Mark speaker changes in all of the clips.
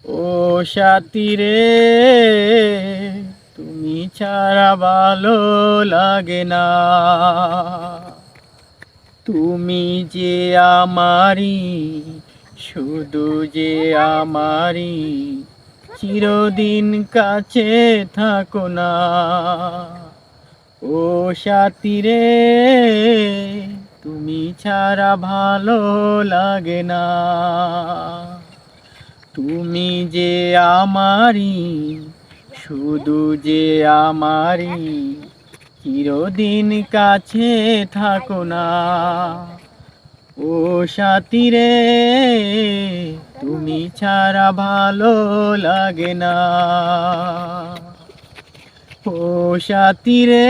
Speaker 1: ও সাথী রে, তুমি ছাড়া ভালো লাগে না। তুমি যে আমারি, শুধু যে আমারি, চিরদিন কাছে থাকো না। ও সাথী রে, তুমি ছাড়া ভালো লাগে না। তুমি যে আমারি, শুধু যে আমারি, চিরদিন কাছে থাকো না। ও সাথী রে, তুমি ছাড়া ভালো লাগে না। ও সাথী রে,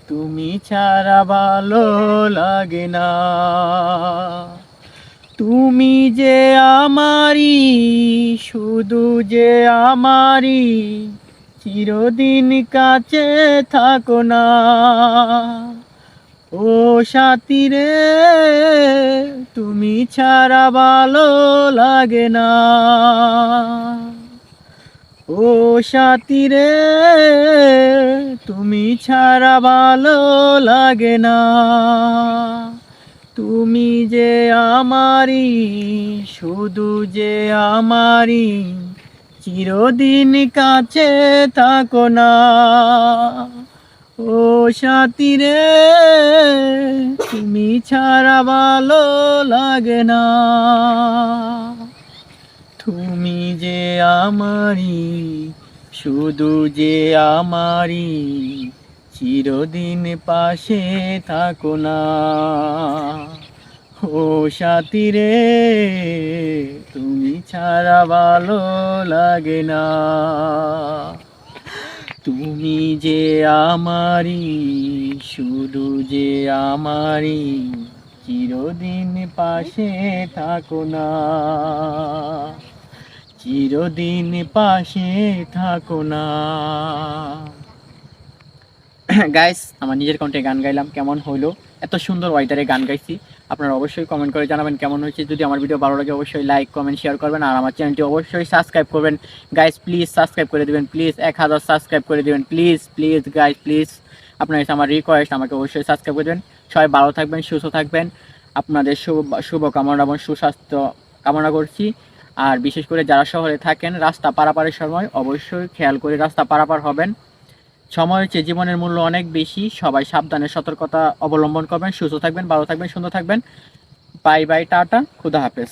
Speaker 1: তুমি ছাড়া ভালো লাগে না। তুমি যে আমারি, শুধু যে আমারি, চিরদিন কাছে থাকো না। ও সাথী রে, তুমি ছাড়া ভালো লাগে না। ও সাথী রে, তুমি ছাড়া ভালো লাগে না। তুমি যে আমারি, শুধু যে আমারি, চিরদিন কাছে থাকো না। ও সাথী রে, তুমি ছাড়া ভালো লাগে না। তুমি যে আমারি, শুধু যে আমারি, চিরদিন পাশে থাকো না। ও সাথী রে, তুমি ছাড়া ভালো লাগে না। তুমি যে আমারি, শুধু যে আমারি, চিরদিন পাশে থাকো না। চিরদিন পাশে থাকো না। গাইস, আমার নিজের কণ্ঠে গান গাইলাম, কেমন হইলো? এত সুন্দর ওয়েদারে গান গাইছি। আপনারা অবশ্যই কমেন্ট করে জানাবেন কেমন হয়েছে। যদি আমার ভিডিও ভালো লাগে অবশ্যই লাইক কমেন্ট শেয়ার করবেন, আর আমার চ্যানেলটি অবশ্যই সাবস্ক্রাইব করবেন। গাইস প্লিজ সাবস্ক্রাইব করে দিবেন, প্লিজ 1000 সাবস্ক্রাইব করে দিবেন, প্লিজ প্লিজ গাইস প্লিজ। আপনার কাছে আমার রিকোয়েস্ট, আমাকে অবশ্যই সাবস্ক্রাইব করে দেবেন। সবাই ভালো থাকবেন, সুস্থ থাকবেন। আপনাদের শুভ কামনা এবং সুস্বাস্থ্য কামনা করছি। আর বিশেষ করে যারা শহরে থাকেন, রাস্তা পারাপারের সময় অবশ্যই খেয়াল করে রাস্তা পারাপার হবেন। সময় হচ্ছে জীবনের মূল্য অনেক বেশি। সবাই সাবধানে সতর্কতা অবলম্বন করবেন। সুস্থ থাকবেন, ভালো থাকবেন, সুন্দর থাকবেন। বাই বাই, টাটা, খুদা হাফেজ।